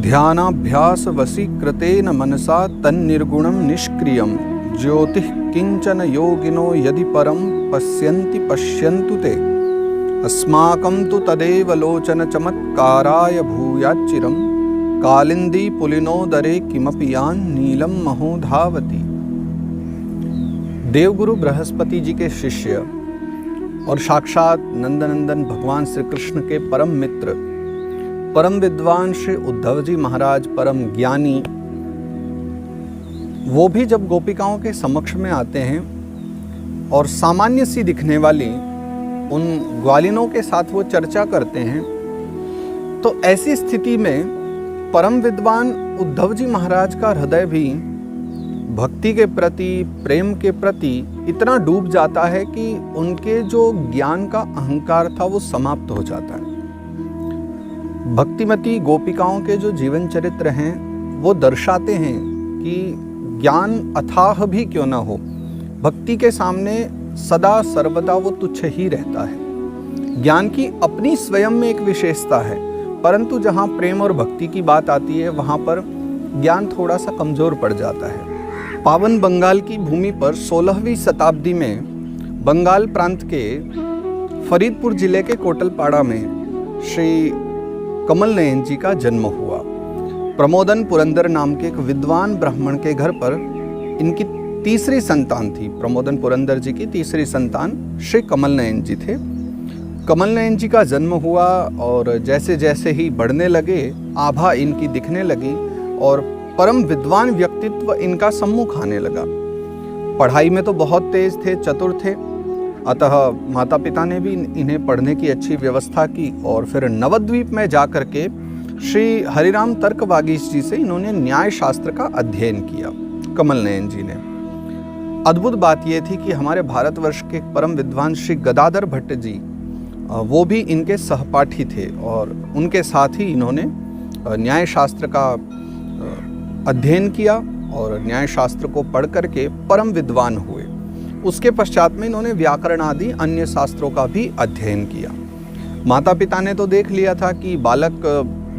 ध्यानाभ्यास वशीकृतेन मनसा तन्निर्गुणं निष्क्रियं ज्योतिः किंचन योगिनो यदि परं पश्यन्ति पश्यन्तु ते अस्माकं तु तदेव लोचन चमत्काराय भूयाच्चिरं कालिंदी पुलिनोदरे किमपि यान नीलम महो धावति। देवगुरु बृहस्पति जी के शिष्य और साक्षात नंदनंदन भगवान श्री कृष्ण के परम मित्र, परम विद्वान श्री उद्धव जी महाराज, परम ज्ञानी, वो भी जब गोपिकाओं के समक्ष में आते हैं और सामान्य सी दिखने वाली उन ग्वालिनों के साथ वो चर्चा करते हैं, तो ऐसी स्थिति में परम विद्वान उद्धव जी महाराज का हृदय भी भक्ति के प्रति, प्रेम के प्रति इतना डूब जाता है कि उनके जो ज्ञान का अहंकार था वो समाप्त हो जाता है। भक्तिमती गोपिकाओं के जो जीवन चरित्र हैं वो दर्शाते हैं कि ज्ञान अथाह भी क्यों ना हो, भक्ति के सामने सदा सर्वदा वो तुच्छ ही रहता है। ज्ञान की अपनी स्वयं में एक विशेषता है, परंतु जहाँ प्रेम और भक्ति की बात आती है वहाँ पर ज्ञान थोड़ा सा कमज़ोर पड़ जाता है। पावन बंगाल की भूमि पर 16वीं शताब्दी में बंगाल प्रांत के फरीदपुर जिले के कोटलपाड़ा में श्री कमल नयन जी का जन्म हुआ। प्रमोदन पुरंदर नाम के एक विद्वान ब्राह्मण के घर पर इनकी तीसरी संतान थी। प्रमोदन पुरंदर जी की तीसरी संतान श्री कमल नयन जी थे। कमल नयन जी का जन्म हुआ और जैसे जैसे ही बढ़ने लगे आभा इनकी दिखने लगी और परम विद्वान व्यक्तित्व इनका सम्मुख आने लगा। पढ़ाई में तो बहुत तेज थे, चतुर थे, अतः माता पिता ने भी इन्हें पढ़ने की अच्छी व्यवस्था की और फिर नवद्वीप में जाकर के श्री हरिराम तर्क वागीश जी से इन्होंने न्याय शास्त्र का अध्ययन किया। कमल नयन जी ने, अद्भुत बात यह थी कि हमारे भारतवर्ष के परम विद्वान श्री गदाधर भट्ट जी वो भी इनके सहपाठी थे और उनके साथ ही इन्होंने न्याय शास्त्र का अध्ययन किया और न्याय शास्त्र को पढ़ करके परम विद्वान हुए। उसके पश्चात में इन्होंने व्याकरण आदि अन्य शास्त्रों का भी अध्ययन किया। माता पिता ने तो देख लिया था कि बालक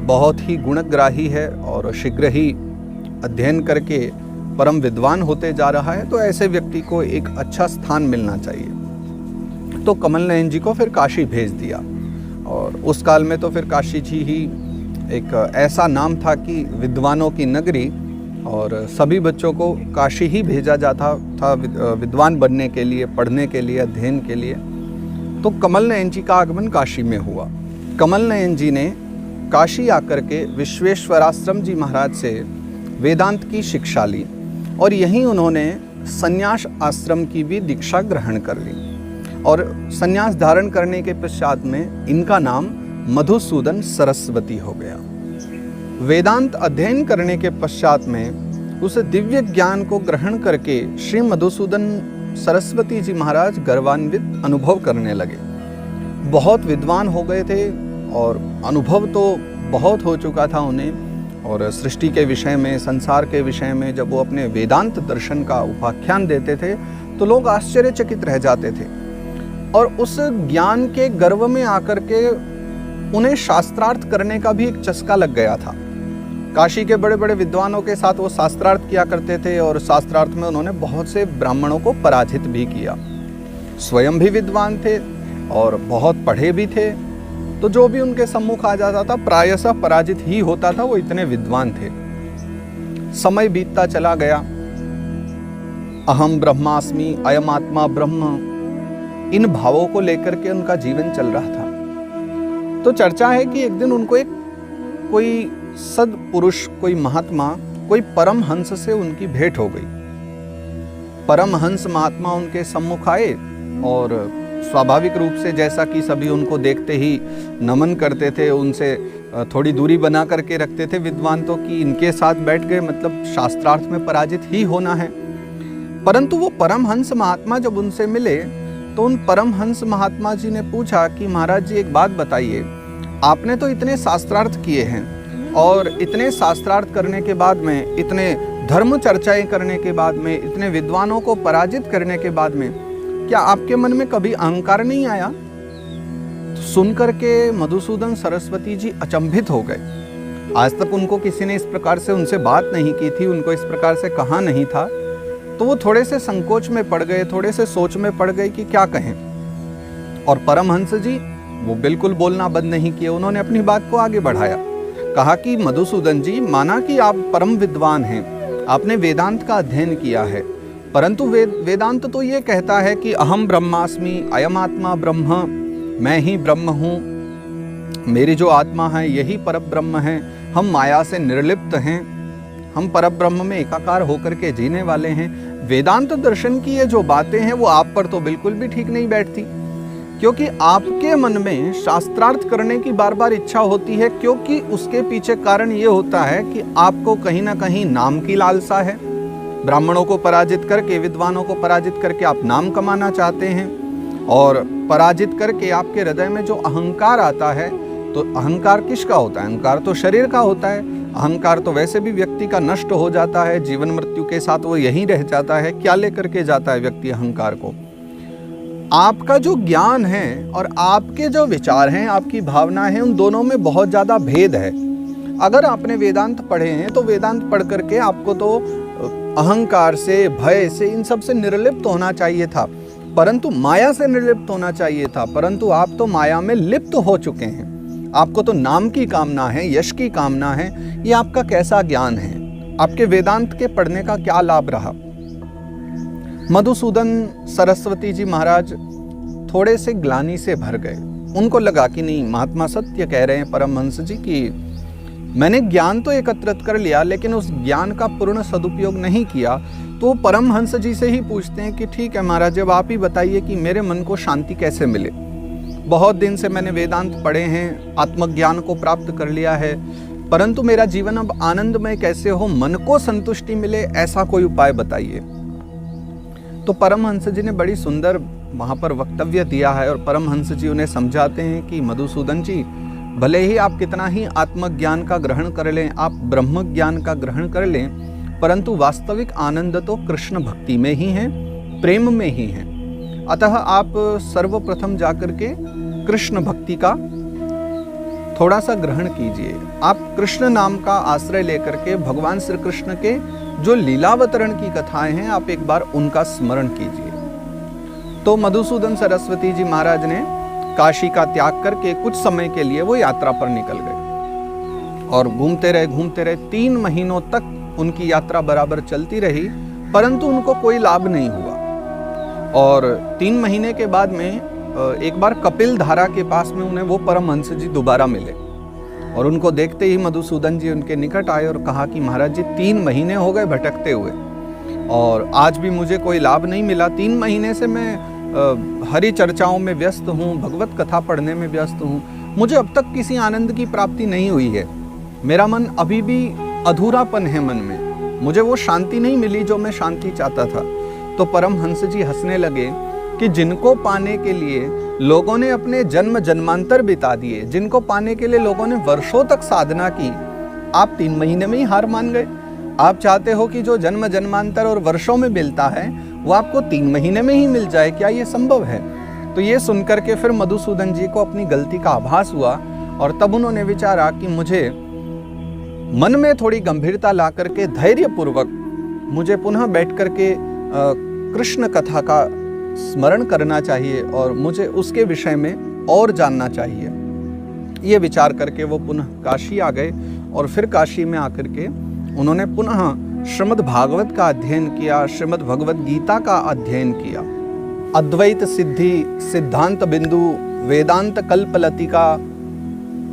बहुत ही गुणग्राही है और शीघ्र ही अध्ययन करके परम विद्वान होते जा रहा है, तो ऐसे व्यक्ति को एक अच्छा स्थान मिलना चाहिए। तो कमल नयन जी को फिर काशी भेज दिया और उस काल में तो फिर काशी जी ही एक ऐसा नाम था कि विद्वानों की नगरी, और सभी बच्चों को काशी ही भेजा जाता था विद्वान बनने के लिए, पढ़ने के लिए, अध्ययन के लिए। तो कमल नयन जी का आगमन काशी में हुआ। कमल नयन जी ने काशी आकर के विश्वेश्वराश्रम जी महाराज से वेदांत की शिक्षा ली और यहीं उन्होंने संन्यास आश्रम की भी दीक्षा ग्रहण कर ली और संन्यास धारण करने के पश्चात में इनका नाम मधुसूदन सरस्वती हो गया। वेदांत अध्ययन करने के पश्चात में उस दिव्य ज्ञान को ग्रहण करके श्री मधुसूदन सरस्वती जी महाराज गर्वान्वित अनुभव करने लगे। बहुत विद्वान हो गए थे और अनुभव तो बहुत हो चुका था उन्हें, और सृष्टि के विषय में, संसार के विषय में जब वो अपने वेदांत दर्शन का उपाख्यान देते थे तो लोग आश्चर्यचकित रह जाते थे और उस ज्ञान के गर्व में आकर के उन्हें शास्त्रार्थ करने का भी एक चस्का लग गया था। काशी के बड़े बड़े विद्वानों के साथ वो शास्त्रार्थ किया करते थे और शास्त्रार्थ में उन्होंने बहुत से ब्राह्मणों को पराजित भी किया। स्वयं भी विद्वान थे और बहुत पढ़े भी थे, तो जो भी उनके सम्मुख आ जाता था प्रायशः पराजित ही होता था, वो इतने विद्वान थे। समय बीतता चला गया। अहम ब्रह्मास्मि, अयम आत्मा ब्रह्म, इन भावों को लेकर के उनका जीवन चल रहा था। तो चर्चा है कि एक दिन उनको एक कोई सद्पुरुष, कोई महात्मा, कोई परमहंस से उनकी भेंट हो गई। परमहंस महात्मा उनके सम्मुख आए और स्वाभाविक रूप से जैसा कि सभी उनको देखते ही नमन करते थे, उनसे थोड़ी दूरी बना करके रखते थे विद्वान, तो कि इनके साथ बैठ गए मतलब शास्त्रार्थ में पराजित ही होना है। परंतु वो परमहंस महात्मा जब उनसे मिले तो उन परमहंस महात्मा जी ने पूछा कि महाराज जी एक बात बताइए, आपने तो इतने शास्त्रार्थ किए हैं और इतने शास्त्रार्थ करने के बाद में, इतने धर्म चर्चाएं करने के बाद में, इतने विद्वानों को पराजित करने के बाद में, क्या आपके मन में कभी अहंकार नहीं आया? तो सुनकर के मधुसूदन सरस्वती जी अचंभित हो गए आज तक उनको किसी ने इस प्रकार से उनसे बात नहीं की थी, उनको इस प्रकार से कहा नहीं था, तो वो थोड़े से संकोच में पड़ गए, थोड़े से सोच में पड़ गए कि क्या कहें। और परमहंस जी वो बिल्कुल बोलना बंद नहीं किए, उन्होंने अपनी बात को आगे बढ़ाया। कहा कि मधुसूदन जी, माना कि आप परम विद्वान हैं, आपने वेदांत का अध्ययन किया है, परंतु वेदांत तो ये कहता है कि अहम ब्रह्मास्मि, अयम आत्मा ब्रह्म, मैं ही ब्रह्म हूँ, मेरी जो आत्मा है यही परब्रह्म है, हम माया से निर्लिप्त हैं, हम परब्रह्म में एकाकार होकर के जीने वाले हैं। वेदांत दर्शन की ये जो बातें हैं वो आप पर तो बिल्कुल भी ठीक नहीं बैठती, क्योंकि आपके मन में शास्त्रार्थ करने की बार बार इच्छा होती है, क्योंकि उसके पीछे कारण ये होता है कि आपको कहीं ना कहीं नाम की लालसा है। ब्राह्मणों को पराजित करके, विद्वानों को पराजित करके आप नाम कमाना चाहते हैं, और पराजित करके आपके हृदय में जो अहंकार आता है, तो अहंकार किसका होता है? अहंकार तो शरीर का होता है। अहंकार तो वैसे भी व्यक्ति का नष्ट हो जाता है, जीवन मृत्यु के साथ वो यहीं रह जाता है। क्या लेकर के जाता है व्यक्ति अहंकार को? आपका जो ज्ञान है और आपके जो विचार हैं, आपकी भावना है, उन दोनों में बहुत ज़्यादा भेद है। अगर आपने वेदांत पढ़े हैं तो वेदांत पढ़ करके आपको तो अहंकार से, भय से, इन सब से निर्लिप्त होना चाहिए था, परंतु माया से निर्लिप्त होना चाहिए था, परंतु आप तो माया में लिप्त हो चुके हैं। आपको तो नाम की कामना है, यश की कामना है। ये आपका कैसा ज्ञान है? आपके वेदांत के पढ़ने का क्या लाभ रहा? मधुसूदन सरस्वती जी महाराज थोड़े से ग्लानि से भर गए। उनको लगा कि नहीं, महात्मा सत्य कह रहे हैं परमहंस जी कि मैंने ज्ञान तो एकत्रित कर लिया, लेकिन उस ज्ञान का पूर्ण सदुपयोग नहीं किया। तो परमहंस जी से ही पूछते हैं कि ठीक है महाराज, जब आप ही बताइए कि मेरे मन को शांति कैसे मिले। बहुत दिन से मैंने वेदांत पढ़े हैं, आत्मज्ञान को प्राप्त कर लिया है, परंतु मेरा जीवन अब आनंदमय कैसे हो, मन को संतुष्टि मिले, ऐसा कोई उपाय बताइए। तो परमहंस जी ने बड़ी सुंदर वहाँ पर वक्तव्य दिया है, और परमहंस जी उन्हें समझाते हैं कि मधुसूदन जी, भले ही आप कितना ही आत्मज्ञान का ग्रहण कर लें, आप ब्रह्म ज्ञान का ग्रहण कर लें, परंतु वास्तविक आनंद तो कृष्ण भक्ति में ही है, प्रेम में ही है। अतः आप सर्वप्रथम जाकर के कृष्ण भक्ति का थोड़ा सा ग्रहण कीजिए। आप कृष्ण नाम का आश्रय लेकर के भगवान श्री कृष्ण के जो लीलावतरण की कथाएं हैं, आप एक बार उनका स्मरण कीजिए। तो मधुसूदन सरस्वती जी महाराज ने काशी का त्याग करके कुछ समय के लिए वो यात्रा पर निकल गए, और घूमते रहे 3 महीनों तक उनकी यात्रा बराबर चलती रही, परंतु उनको कोई लाभ नहीं हुआ। और 3 महीने के बाद में एक बार कपिल धारा के पास में उन्हें वो परमहंस जी दोबारा मिले, और उनको देखते ही मधुसूदन जी उनके निकट आए और कहा कि महाराज जी, 3 महीने हो गए भटकते हुए, और आज भी मुझे कोई लाभ नहीं मिला। 3 महीने से मैं हरि चर्चाओं में व्यस्त हूँ, भगवत कथा पढ़ने में व्यस्त हूँ, मुझे अब तक किसी आनंद की प्राप्ति नहीं हुई है। मेरा मन अभी भी अधूरापन है, मन में मुझे वो शांति नहीं मिली जो मैं शांति चाहता था। तो परमहंस जी हंसने लगे कि जिनको पाने के लिए लोगों ने अपने जन्म जन्मांतर बिता दिए, जिनको पाने के लिए लोगों ने वर्षों तक साधना की, आप 3 महीने में ही हार मान गए। आप चाहते हो कि जो जन्म जन्मांतर और वर्षों में मिलता है वो आपको 3 महीने में ही मिल जाए, क्या ये संभव है? तो ये सुनकर के फिर मधुसूदन जी को अपनी गलती का आभास हुआ, और तब उन्होंने विचारा कि मुझे मन में थोड़ी गंभीरता ला करके धैर्यपूर्वक मुझे पुनः बैठ करके कृष्ण कथा का स्मरण करना चाहिए, और मुझे उसके विषय में और जानना चाहिए। ये विचार करके वो पुनः काशी आ गए, और फिर काशी में आकर के उन्होंने पुनः श्रीमद् भागवत का अध्ययन किया, श्रीमद् भगवत गीता का अध्ययन किया। अद्वैत सिद्धि, सिद्धांत बिंदु, वेदांत कल्पलतिका,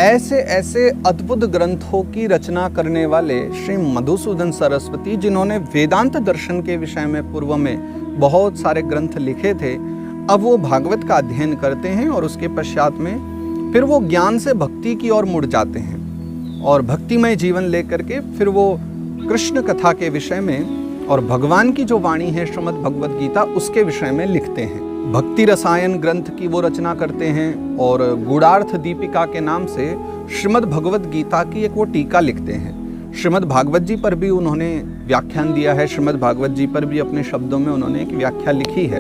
ऐसे ऐसे अद्भुत ग्रंथों की रचना करने वाले श्री मधुसूदन सरस्वती, जिन्होंने वेदांत दर्शन के विषय में पूर्व में बहुत सारे ग्रंथ लिखे थे, अब वो भागवत का अध्ययन करते हैं, और उसके पश्चात में फिर वो ज्ञान से भक्ति की ओर मुड़ जाते हैं, और भक्तिमय जीवन लेकर के फिर वो कृष्ण कथा के विषय में और भगवान की जो वाणी है श्रीमद् भगवत गीता, उसके विषय में लिखते हैं। भक्ति रसायन ग्रंथ की वो रचना करते हैं, और गूढ़ार्थ दीपिका के नाम से श्रीमद् भगवत गीता की एक वो टीका लिखते हैं। श्रीमद् भागवत जी पर भी उन्होंने व्याख्यान दिया है, श्रीमद् भागवत जी पर भी अपने शब्दों में उन्होंने एक व्याख्या लिखी है।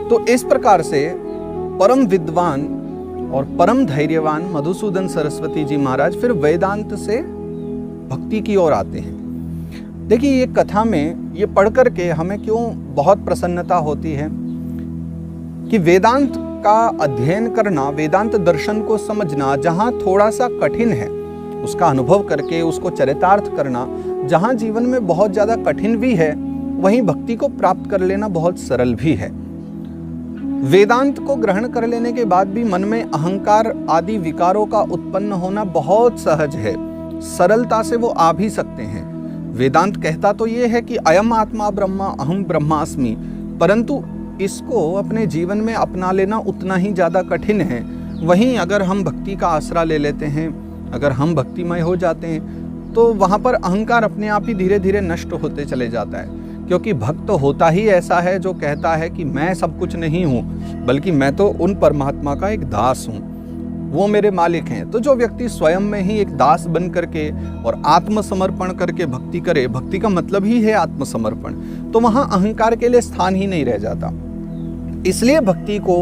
तो इस प्रकार से परम विद्वान और परम धैर्यवान मधुसूदन सरस्वती जी महाराज फिर वेदांत से भक्ति की ओर आते हैं। देखिए, ये कथा में ये पढ़ करके हमें क्यों बहुत प्रसन्नता होती है कि वेदांत का अध्ययन करना, वेदांत दर्शन को समझना जहाँ थोड़ा सा कठिन है, उसका अनुभव करके उसको चरितार्थ करना जहाँ जीवन में बहुत ज़्यादा कठिन भी है, वहीं भक्ति को प्राप्त कर लेना बहुत सरल भी है। वेदांत को ग्रहण कर लेने के बाद भी मन में अहंकार आदि विकारों का उत्पन्न होना बहुत सहज है, सरलता से वो आ भी सकते हैं। वेदांत कहता तो ये है कि अयम आत्मा ब्रह्मा अहम ब्रह्मास्मि, परंतु इसको अपने जीवन में अपना लेना उतना ही ज़्यादा कठिन है। वहीं अगर हम भक्ति का आसरा ले लेते हैं, अगर हम भक्तिमय हो जाते हैं, तो वहाँ पर अहंकार अपने आप ही धीरे धीरे नष्ट होते चले जाता है। क्योंकि भक्त होता ही ऐसा है जो कहता है कि मैं सब कुछ नहीं हूँ, बल्कि मैं तो उन परमात्मा का एक दास हूँ, वो मेरे मालिक हैं। तो जो व्यक्ति स्वयं में ही एक दास बन करके और आत्मसमर्पण करके भक्ति करे, भक्ति का मतलब ही है आत्मसमर्पण, तो वहाँ अहंकार के लिए स्थान ही नहीं रह जाता। इसलिए भक्ति को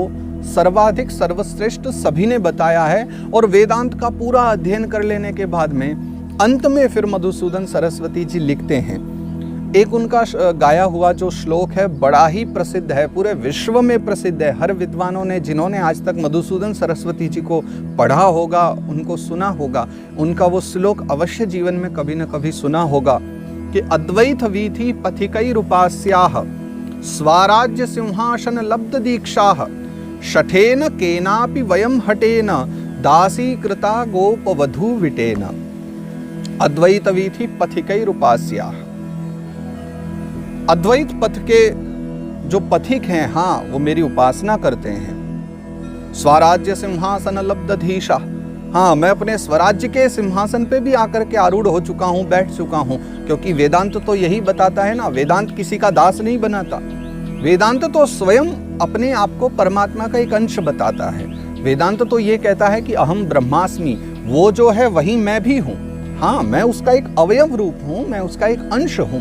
सर्वाधिक सर्वश्रेष्ठ सभी ने बताया है। और वेदांत का पूरा अध्ययन कर लेने के बाद में अंत में फिर मधुसूदन सरस्वती जी लिखते हैं, एक उनका गाया हुआ जो श्लोक है बड़ा ही प्रसिद्ध है, पूरे विश्व में प्रसिद्ध है। हर विद्वानों ने, जिन्होंने आज तक मधुसूदन सरस्वती जी को पढ़ा होगा, उनको सुना होगा, उनका वो श्लोक अवश्य जीवन में कभी न कभी सुना होगा कि अद्वैत वीथि पथिकैरुपास्याः स्वराज्य सिंहासन लब्ध दीक्षाः शठेन केनापि वयम हटेन दासीकृता गोपवधू विटेन। अद्वैत वीथि पथिकैरुपास्याः, अद्वैत पथ के जो पथिक हैं, हाँ, वो मेरी उपासना करते हैं। स्वराज्य सिंहासन लब्धधीशा, हाँ, मैं अपने स्वराज्य के सिंहासन पे भी आकर के आरूढ़ हो चुका हूँ, बैठ चुका हूँ। क्योंकि वेदांत तो यही बताता है ना, वेदांत किसी का दास नहीं बनाता। वेदांत तो स्वयं अपने आप को परमात्मा का एक अंश बताता है। वेदांत तो ये कहता है कि अहम ब्रह्मास्मि, वो जो है वही मैं भी हूँ। हाँ, मैं उसका एक अवयव रूप हूँ, मैं उसका एक अंश हूँ,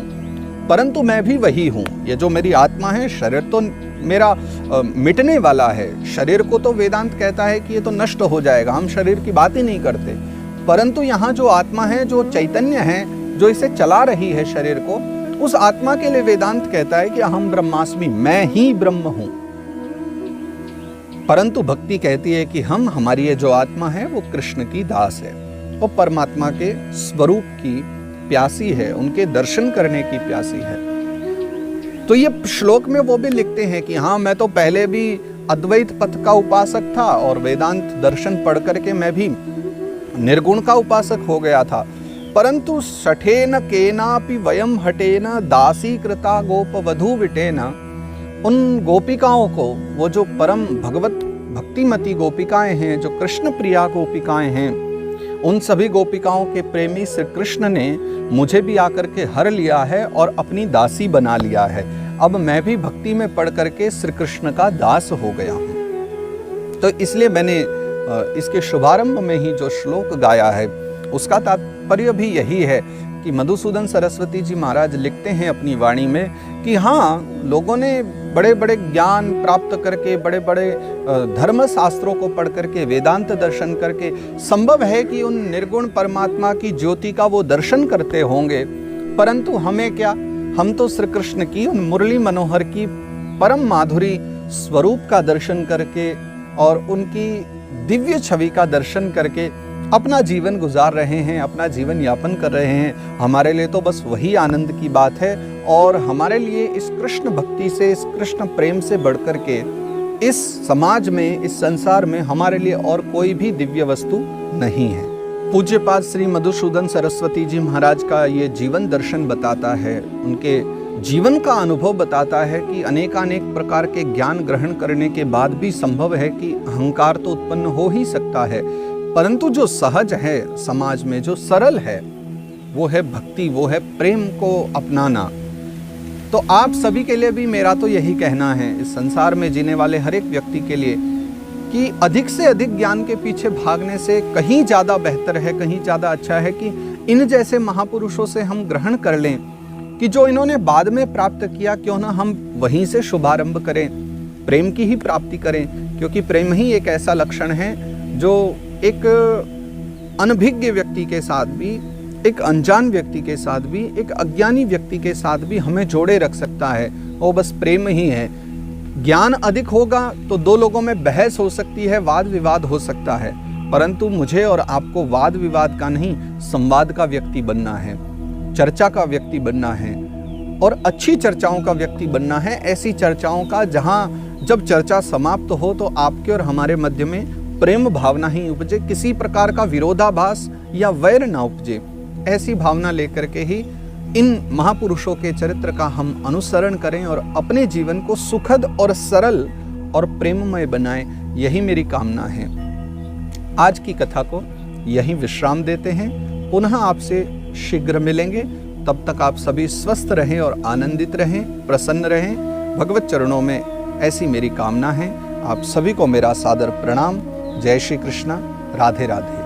परंतु मैं भी वही हूँ। ये जो मेरी आत्मा है, शरीर तो मेरा मिटने वाला है। शरीर को तो वेदांत कहता है कि ये तो नष्ट हो जाएगा, हम शरीर की बात ही नहीं करते। परंतु यहाँ जो आत्मा है, जो चैतन्य है, जो इसे चला रही है शरीर को, उस आत्मा के लिए वेदांत कहता है कि अहम ब्रह्मास्मि, मैं ही ब्रह्म हूँ। परंतु भक्ति कहती है कि हमारी ये जो आत्मा है वो कृष्ण की दास है, वो परमात्मा के स्वरूप की प्यासी है, उनके दर्शन करने की प्यासी है। तो ये श्लोक में वो भी लिखते हैं कि हाँ, मैं तो पहले भी अद्वैत पथ का उपासक था और वेदांत दर्शन पढ़ करके मैं भी निर्गुण का उपासक हो गया था, परंतु शठेन केनापि वयम हटेन दासी कृता गोपवधू विटेन। उन गोपिकाओं को, वो जो परम भगवत भक्तिमती गोपिकाएं हैं, जो कृष्ण प्रिया गोपिकाएं हैं, उन सभी गोपिकाओं के प्रेमी श्री कृष्ण ने मुझे भी आकर के हर लिया है और अपनी दासी बना लिया है। अब मैं भी भक्ति में पढ़ करके श्री कृष्ण का दास हो गया हूँ। तो इसलिए मैंने इसके शुभारंभ में ही जो श्लोक गाया है, उसका तात्पर्य भी यही है कि मधुसूदन सरस्वती जी महाराज लिखते हैं अपनी वाणी में कि हाँ, लोगों ने बड़े बड़े ज्ञान प्राप्त करके, बड़े बड़े धर्म शास्त्रों को पढ़ करके, वेदांत दर्शन करके, संभव है कि उन निर्गुण परमात्मा की ज्योति का वो दर्शन करते होंगे, परंतु हमें क्या, हम तो श्री कृष्ण की उन मुरली मनोहर की परम माधुरी स्वरूप का दर्शन करके और उनकी दिव्य छवि का दर्शन करके अपना जीवन गुजार रहे हैं, अपना जीवन यापन कर रहे हैं। हमारे लिए तो बस वही आनंद की बात है। और हमारे लिए इस कृष्ण भक्ति से, इस कृष्ण प्रेम से बढ़कर के इस समाज में, इस संसार में हमारे लिए और कोई भी दिव्य वस्तु नहीं है। पूज्यपाद श्री मधुसूदन सरस्वती जी महाराज का ये जीवन दर्शन बताता है, उनके जीवन का अनुभव बताता है कि अनेकानेक प्रकार के ज्ञान ग्रहण करने के बाद भी संभव है कि अहंकार तो उत्पन्न हो ही सकता है, परंतु जो सहज है समाज में, जो सरल है, वो है भक्ति, वो है प्रेम को अपनाना। तो आप सभी के लिए भी मेरा तो यही कहना है, इस संसार में जीने वाले हर एक व्यक्ति के लिए, कि अधिक से अधिक ज्ञान के पीछे भागने से कहीं ज़्यादा बेहतर है, कहीं ज़्यादा अच्छा है कि इन जैसे महापुरुषों से हम ग्रहण कर लें कि जो इन्होंने बाद में प्राप्त किया, क्यों ना हम वहीं से शुभारंभ करें, प्रेम की ही प्राप्ति करें। क्योंकि प्रेम ही एक ऐसा लक्षण है जो एक अनभिज्ञ व्यक्ति के साथ भी, एक अनजान व्यक्ति के साथ भी, एक अज्ञानी व्यक्ति के साथ भी हमें जोड़े रख सकता है, वो बस प्रेम ही है। ज्ञान अधिक होगा तो दो लोगों में बहस हो सकती है, वाद विवाद हो सकता है, परंतु मुझे और आपको वाद विवाद का नहीं, संवाद का व्यक्ति बनना है, चर्चा का व्यक्ति बनना है और अच्छी चर्चाओं का व्यक्ति बनना है। ऐसी चर्चाओं का जहां जब चर्चा समाप्त हो तो आपके और हमारे मध्य में प्रेम भावना ही उपजे, किसी प्रकार का विरोधाभास या वैर ना उपजे। ऐसी भावना लेकर के ही इन महापुरुषों के चरित्र का हम अनुसरण करें और अपने जीवन को सुखद और सरल और प्रेममय बनाएं, यही मेरी कामना है। आज की कथा को यहीं विश्राम देते हैं, पुनः आपसे शीघ्र मिलेंगे। तब तक आप सभी स्वस्थ रहें और आनंदित रहें, प्रसन्न रहें। भगवत चरणों में ऐसी मेरी कामना है। आप सभी को मेरा सादर प्रणाम। जय श्री कृष्ण। राधे राधे।